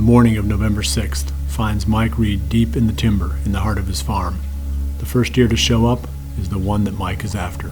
morning of November 6th finds Mike Reed deep in the timber in the heart of his farm. The first deer to show up is the one that Mike is after.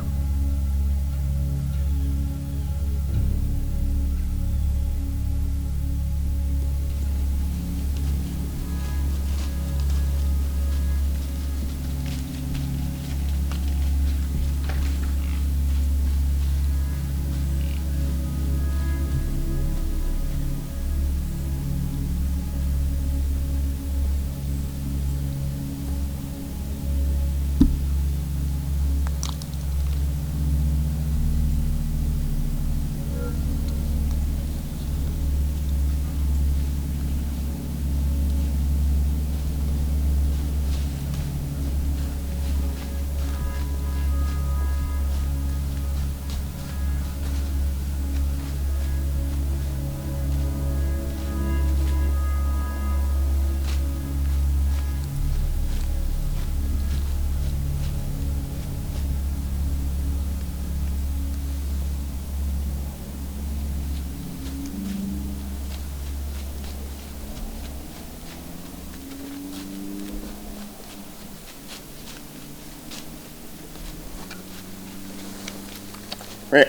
Right.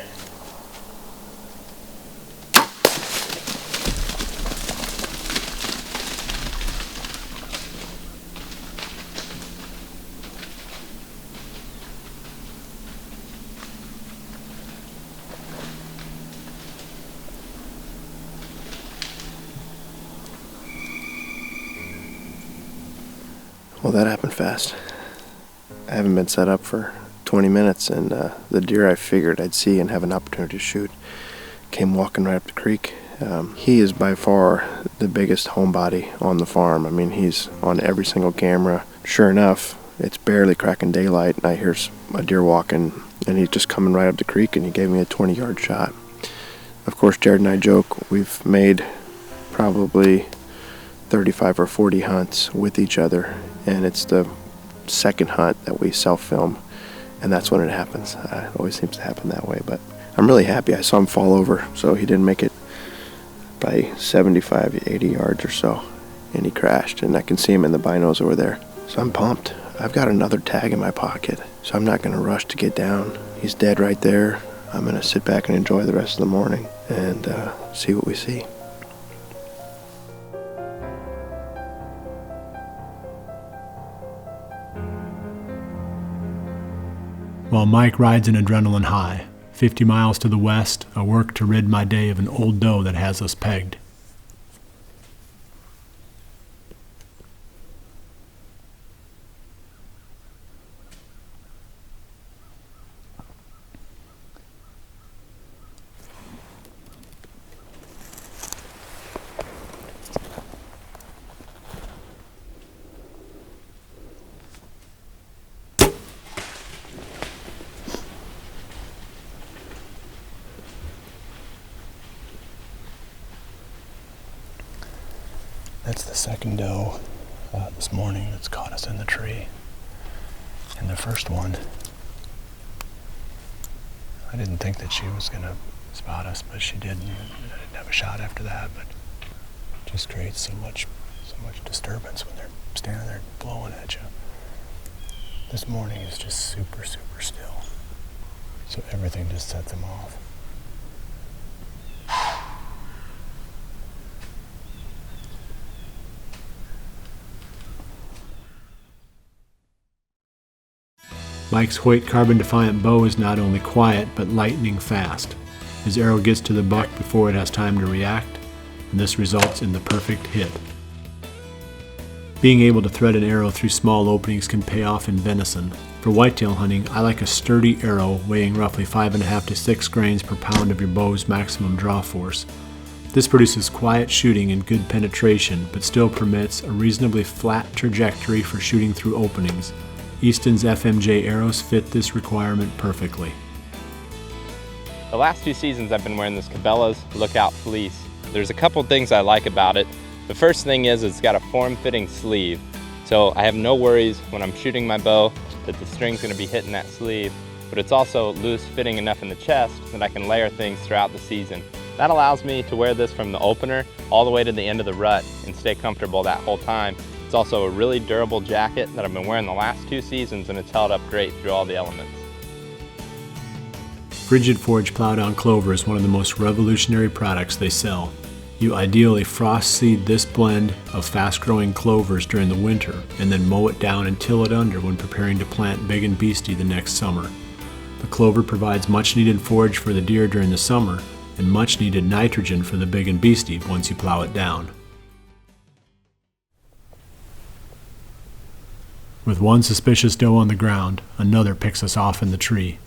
Well, that happened fast. I haven't been set up for 20 minutes, and the deer I figured I'd see and have an opportunity to shoot came walking right up the creek. He is by far the biggest homebody on the farm. I mean, he's on every single camera. Sure enough, it's barely cracking daylight, and I hear a deer walking, and he's just coming right up the creek, and he gave me a 20-yard shot. Of course, Jared and I joke we've made probably 35 or 40 hunts with each other, and it's the second hunt that we self-film, and that's when it happens. It always seems to happen that way, but I'm really happy. I saw him fall over, so he didn't make it by 75, 80 yards or so, and he crashed, and I can see him in the binos over there. So I'm pumped. I've got another tag in my pocket, so I'm not going to rush to get down. He's dead right there. I'm going to sit back and enjoy the rest of the morning and see what we see. While Mike rides an adrenaline high, 50 miles to the west, I work to rid my day of an old doe that has us pegged. That's the second doe this morning that's caught us in the tree. And the first one, I didn't think that she was going to spot us, but she did. I didn't have a shot after that, but it just creates so much disturbance when they're standing there blowing at you. This morning is just super, super still. So everything just sets them off. Mike's Hoyt Carbon Defiant bow is not only quiet, but lightning fast. His arrow gets to the buck before it has time to react, and this results in the perfect hit. Being able to thread an arrow through small openings can pay off in venison. For whitetail hunting, I like a sturdy arrow weighing roughly 5.5 to 6 grains per pound of your bow's maximum draw force. This produces quiet shooting and good penetration, but still permits a reasonably flat trajectory for shooting through openings. Easton's FMJ arrows fit this requirement perfectly. The last 2 seasons I've been wearing this Cabela's Lookout fleece. There's a couple things I like about it. The first thing is it's got a form-fitting sleeve, so I have no worries when I'm shooting my bow that the string's going to be hitting that sleeve, but it's also loose fitting enough in the chest that I can layer things throughout the season. That allows me to wear this from the opener all the way to the end of the rut and stay comfortable that whole time. It's also a really durable jacket that I've been wearing the last 2 seasons, and it's held up great through all the elements. Frigid Forage Plowdown Clover is one of the most revolutionary products they sell. You ideally frost seed this blend of fast-growing clovers during the winter and then mow it down and till it under when preparing to plant big and beastie the next summer. The clover provides much-needed forage for the deer during the summer and much-needed nitrogen for the big and beastie once you plow it down. With one suspicious doe on the ground, another picks us off in the tree.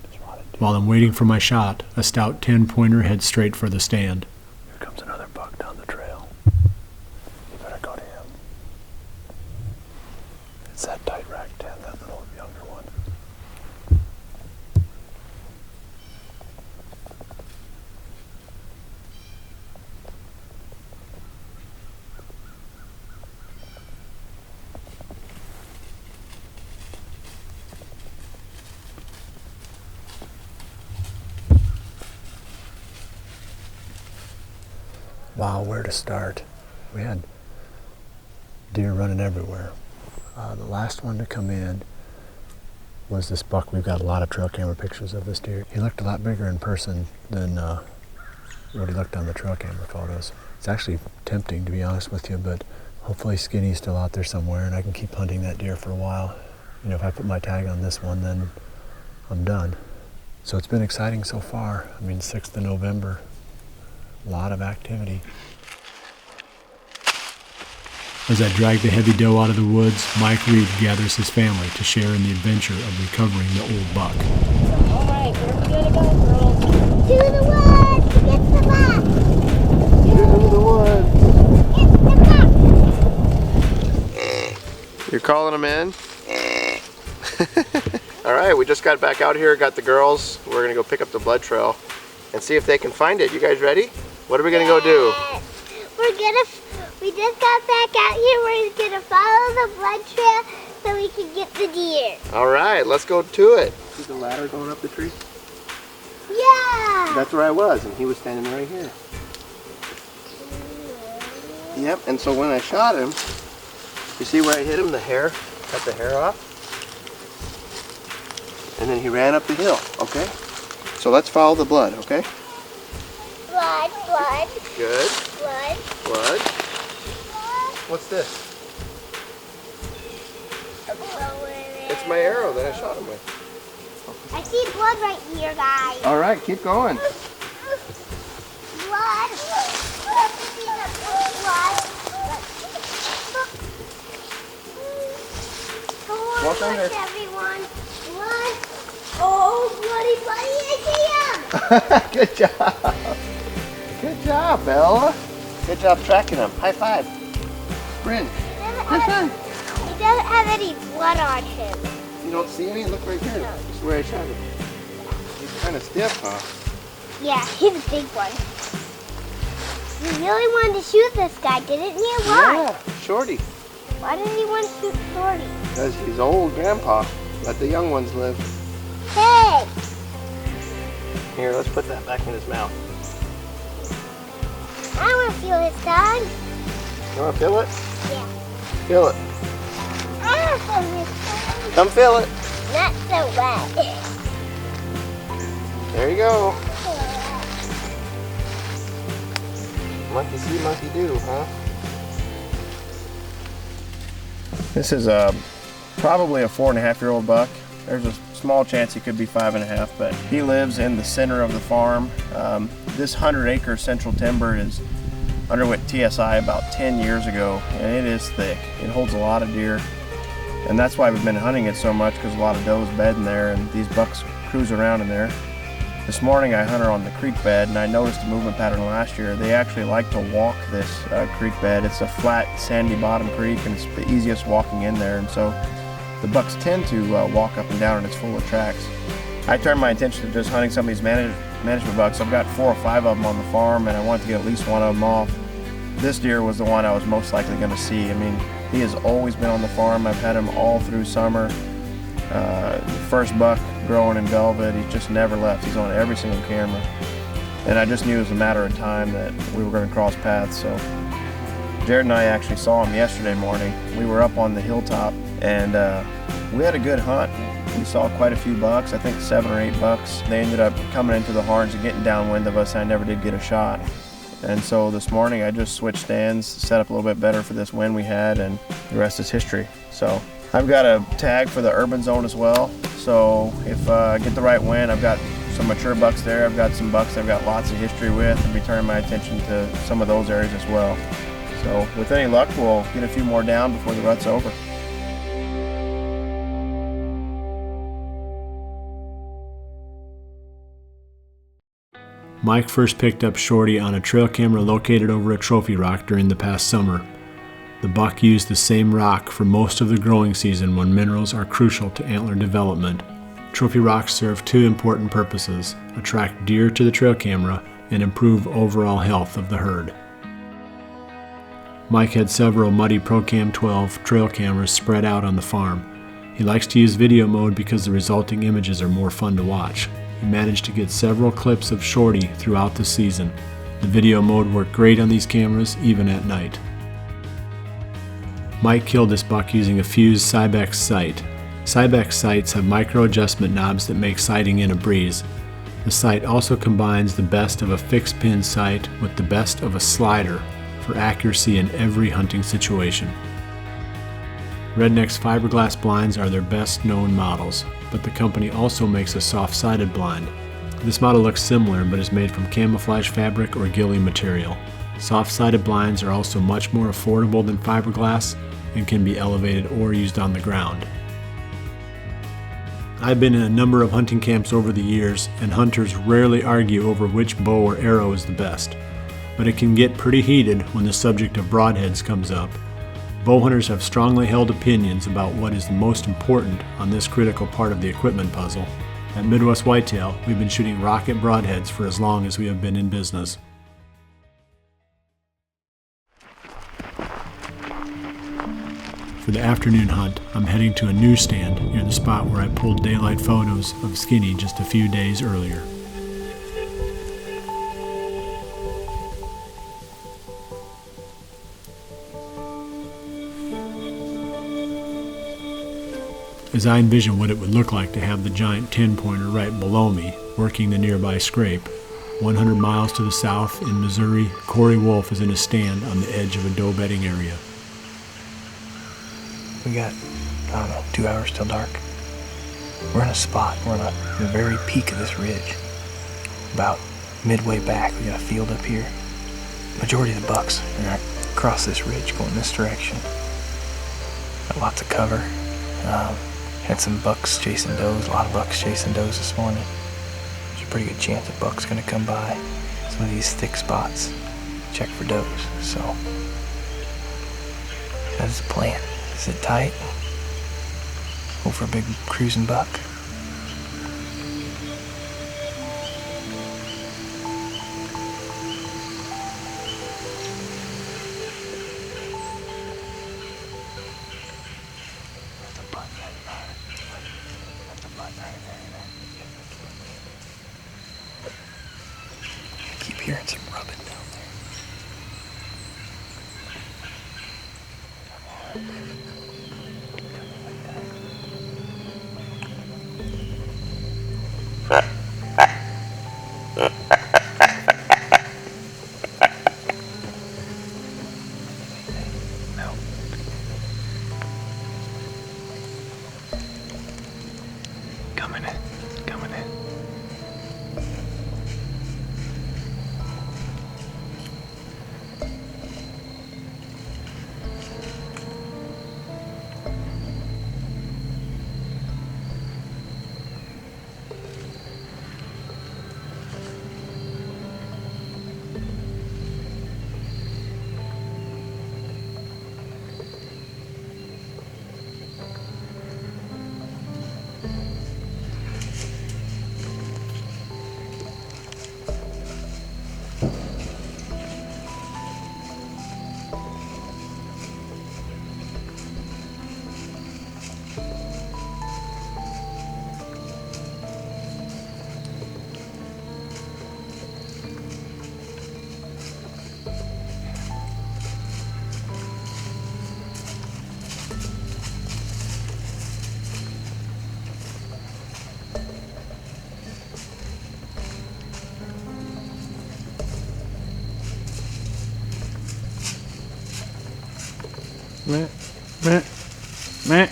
While I'm waiting for my shot, a stout 10-pointer heads straight for the stand. Here comes another buck down the trail. You better go to him. It's that tight rack 10, that little younger one. Wow, where to start? We had deer running everywhere. The last one to come in was this buck. We've got a lot of trail camera pictures of this deer. He looked a lot bigger in person than what he looked on the trail camera photos. It's actually tempting, to be honest with you, but hopefully Skinny's still out there somewhere and I can keep hunting that deer for a while. You know, if I put my tag on this one, then I'm done. So it's been exciting so far. I mean, 6th of November. A lot of activity. As I drag the heavy doe out of the woods, Mike Reed gathers his family to share in the adventure of recovering the old buck. All right, where are we gonna go, girls? To the woods to get the buck. To the woods. Get the buck. You're calling them in? All right, we just got back out here, got the girls. We're gonna go pick up the blood trail and see if they can find it. You guys ready? What are we gonna go do? We just got back out here. We're gonna follow the blood trail so we can get the deer. All right, let's go to it. See the ladder going up the tree? Yeah. That's where I was, and he was standing right here. Yep, and so when I shot him, you see where I hit him, the hair, cut the hair off? And then he ran up the hill, okay? So let's follow the blood, okay? Blood, blood. Good. Blood. Blood. What's this? It's my arrow that I shot him with. I see blood right here, guys. All right, keep going. Blood. Walk on there. Everyone. Blood. Oh, bloody, bloody, I see him. Good job. Good job, Bella. Good job tracking him. High five. Sprint. High five. He doesn't have any blood on him. You don't see any? Look right here. This is where I shot him. He's kind of stiff, huh? Yeah, he's a big one. You really wanted to shoot this guy, didn't you? Why? Yeah, Shorty. Why did he want to shoot Shorty? Because he's old grandpa. Let the young ones live. Hey! Here, let's put that back in his mouth. I want to feel his tongue. You want to feel it? Yeah. Feel it. I want to feel his tongue. Come feel it. Not so wet. There you go. Monkey see, monkey do, huh? This is probably a 4.5-year-old buck. There's a small chance he could be 5.5, but he lives in the center of the farm. This 100-acre central timber is underwent TSI about 10 years ago, and it is thick. It holds a lot of deer, and that's why we've been hunting it so much, because a lot of does bed in there, and these bucks cruise around in there. This morning I hunted on the creek bed, and I noticed a movement pattern last year. They actually like to walk this creek bed. It's a flat, sandy bottom creek, and it's the easiest walking in there, and so the bucks tend to walk up and down, and it's full of tracks. I turned my attention to just hunting some of these management bucks. I've got 4 or 5 of them on the farm, and I wanted to get at least one of them off. This deer was the one I was most likely going to see. I mean, he has always been on the farm. I've had him all through summer. The first buck growing in velvet, he's just never left. He's on every single camera. And I just knew it was a matter of time that we were going to cross paths. So Jared and I actually saw him yesterday morning. We were up on the hilltop and we had a good hunt. We saw quite a few bucks, I think 7 or 8 bucks. They ended up coming into the horns and getting downwind of us, and I never did get a shot. And so this morning I just switched stands, set up a little bit better for this wind we had, and the rest is history. So I've got a tag for the urban zone as well. So if I get the right wind, I've got some mature bucks there. I've got some bucks I've got lots of history with, and be turning my attention to some of those areas as well. So with any luck, we'll get a few more down before the rut's over. Mike first picked up Shorty on a trail camera located over a trophy rock during the past summer. The buck used the same rock for most of the growing season when minerals are crucial to antler development. Trophy rocks serve 2 important purposes: attract deer to the trail camera and improve overall health of the herd. Mike had several Muddy ProCam 12 trail cameras spread out on the farm. He likes to use video mode because the resulting images are more fun to watch. He managed to get several clips of Shorty throughout the season. The video mode worked great on these cameras, even at night. Mike killed this buck using a fused Cybex sight. Cybex sights have micro adjustment knobs that make sighting in a breeze. The sight also combines the best of a fixed pin sight with the best of a slider for accuracy in every hunting situation. Redneck's fiberglass blinds are their best known models, but the company also makes a soft-sided blind. This model looks similar but is made from camouflage fabric or ghillie material. Soft-sided blinds are also much more affordable than fiberglass and can be elevated or used on the ground. I've been in a number of hunting camps over the years, and hunters rarely argue over which bow or arrow is the best, but it can get pretty heated when the subject of broadheads comes up. Bowhunters have strongly held opinions about what is the most important on this critical part of the equipment puzzle. At Midwest Whitetail, we've been shooting rocket broadheads for as long as we have been in business. For the afternoon hunt, I'm heading to a newsstand near the spot where I pulled daylight photos of Skinny just a few days earlier. As I envision what it would look like to have the giant 10-pointer right below me, working the nearby scrape, 100 miles to the south in Missouri, Korey Wolfe is in a stand on the edge of a doe bedding area. We got, 2 hours till dark. We're in a spot, we're on the very peak of this ridge. About midway back, we got a field up here. Majority of the bucks are across this ridge going this direction. Got lots of cover. Had some bucks chasing does, a lot of bucks chasing does this morning. There's a pretty good chance a buck's gonna come by some of these thick spots, check for does. So, that's the plan. Sit tight, hope for a big cruising buck. I keep hearing some rubbing down there. Coming in. Meh. Meh. Meh.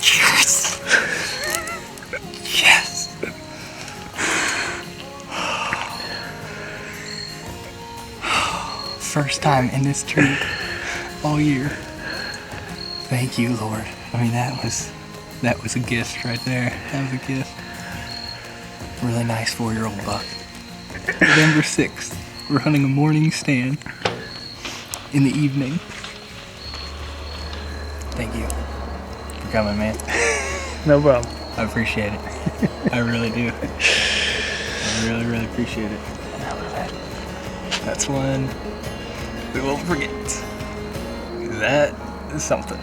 Yes! Yes! First time in this tree all year. Thank you, Lord. I mean, that was a gift right there. That was a gift. Really nice 4-year-old buck. November 6th, we're hunting a morning stand in the evening. Thank you for coming, man. No problem. I appreciate it. I really do. I really, really appreciate it. That's one we won't forget. That is something.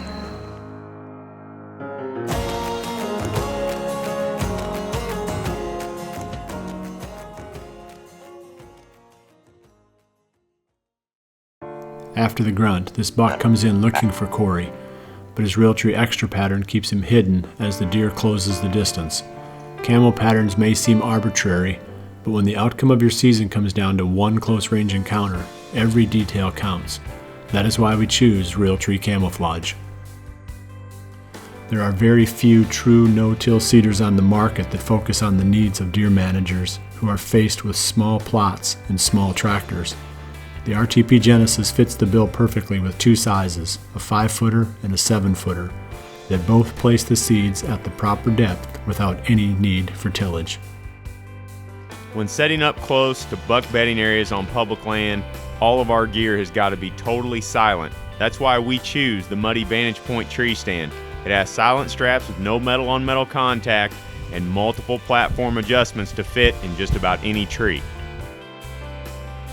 After the grunt, this buck comes in looking for Korey, but his Realtree extra pattern keeps him hidden as the deer closes the distance. Camo patterns may seem arbitrary, but when the outcome of your season comes down to one close range encounter, every detail counts. That is why we choose Realtree camouflage. There are very few true no-till seeders on the market that focus on the needs of deer managers who are faced with small plots and small tractors. The RTP Genesis fits the bill perfectly with two sizes, a 5-footer and a 7-footer, that both place the seeds at the proper depth without any need for tillage. When setting up close to buck bedding areas on public land, all of our gear has got to be totally silent. That's why we choose the Muddy Vantage Point tree stand. It has silent straps with no metal-on-metal contact and multiple platform adjustments to fit in just about any tree.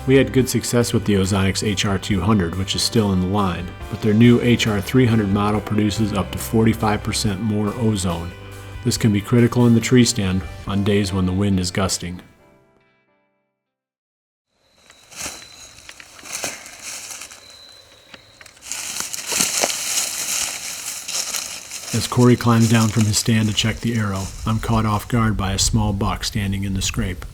We had good success with the Ozonics HR200, which is still in the line, but their new HR300 model produces up to 45% more ozone. This can be critical in the tree stand on days when the wind is gusting. As Korey climbs down from his stand to check the arrow, I'm caught off guard by a small buck standing in the scrape.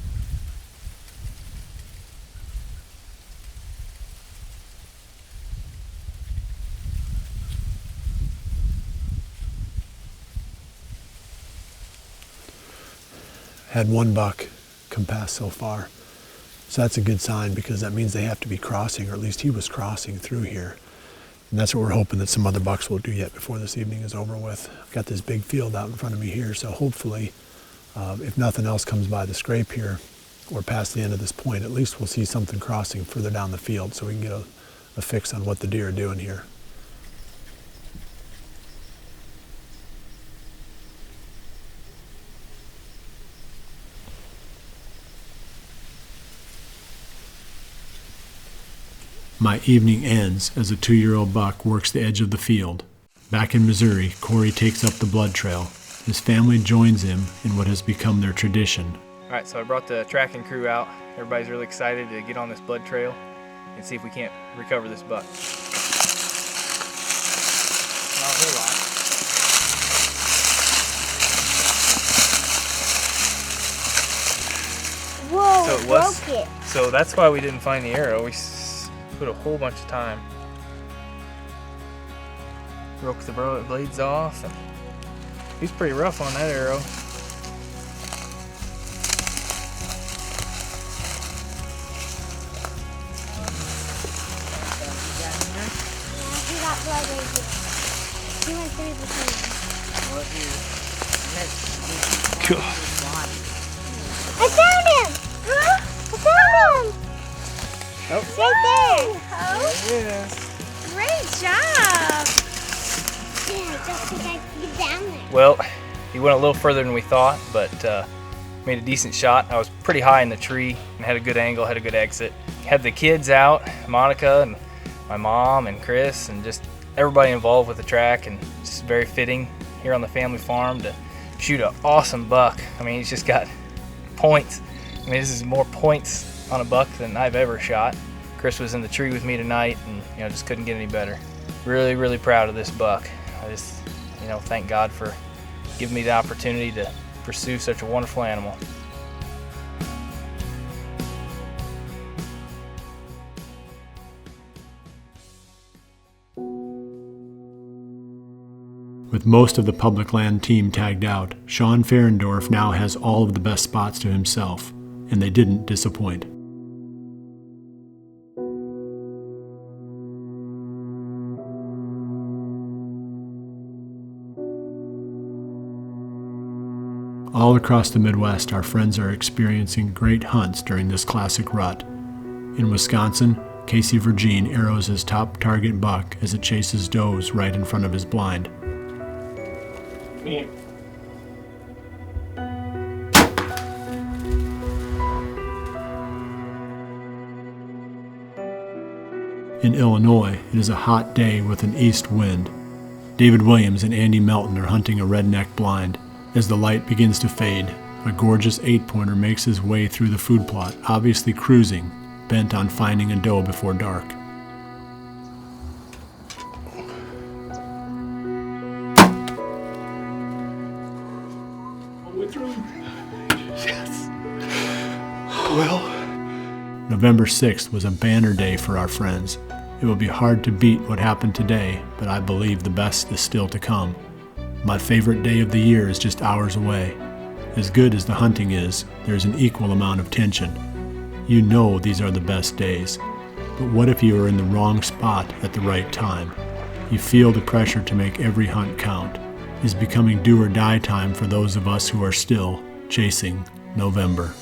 Had one buck come past so far. So that's a good sign, because that means they have to be crossing, or at least he was crossing through here. And that's what we're hoping that some other bucks will do yet before this evening is over with. I've got this big field out in front of me here, so hopefully, if nothing else comes by the scrape here or past the end of this point, at least we'll see something crossing further down the field so we can get a fix on what the deer are doing here. My evening ends as a 2-year-old buck works the edge of the field. Back in Missouri, Korey takes up the blood trail. His family joins him in what has become their tradition. All right, so I brought the tracking crew out. Everybody's really excited to get on this blood trail and see if we can't recover this buck. Not a whole lot. Whoa, So it broke was- it. So that's why we didn't find the arrow. We put a whole bunch of time. Broke the blades off. And he's pretty rough on that arrow. He got blood right here. He went through the thing. God. I found him! Huh? I found him! Oh. Right there! Oh, Yes. great job! Yeah, I just think I can get down there. Well, he went a little further than we thought, but made a decent shot. I was pretty high in the tree and had a good angle, had a good exit. Had the kids out, Monica and my mom and Chris, and just everybody involved with the track, and just very fitting here on the family farm to shoot an awesome buck. I mean, he's just got points. I mean, this is more points on a buck than I've ever shot. Chris was in the tree with me tonight, and just couldn't get any better. really, really proud of this buck. I just, thank God for giving me the opportunity to pursue such a wonderful animal. With most of the public land team tagged out, Sean Ferendorf now has all of the best spots to himself, and they didn't disappoint. All across the Midwest, our friends are experiencing great hunts during this classic rut. In Wisconsin, Casey Virgin arrows his top target buck as it chases does right in front of his blind. In Illinois, it is a hot day with an east wind. David Williams and Andy Melton are hunting a redneck blind. As the light begins to fade, a gorgeous 8-pointer makes his way through the food plot, obviously cruising, bent on finding a doe before dark. Yes. Well. November 6th was a banner day for our friends. It will be hard to beat what happened today, but I believe the best is still to come. My favorite day of the year is just hours away. As good as the hunting is, there's an equal amount of tension. You know these are the best days, but what if you are in the wrong spot at the right time? You feel the pressure to make every hunt count. It's becoming do or die time for those of us who are still chasing November.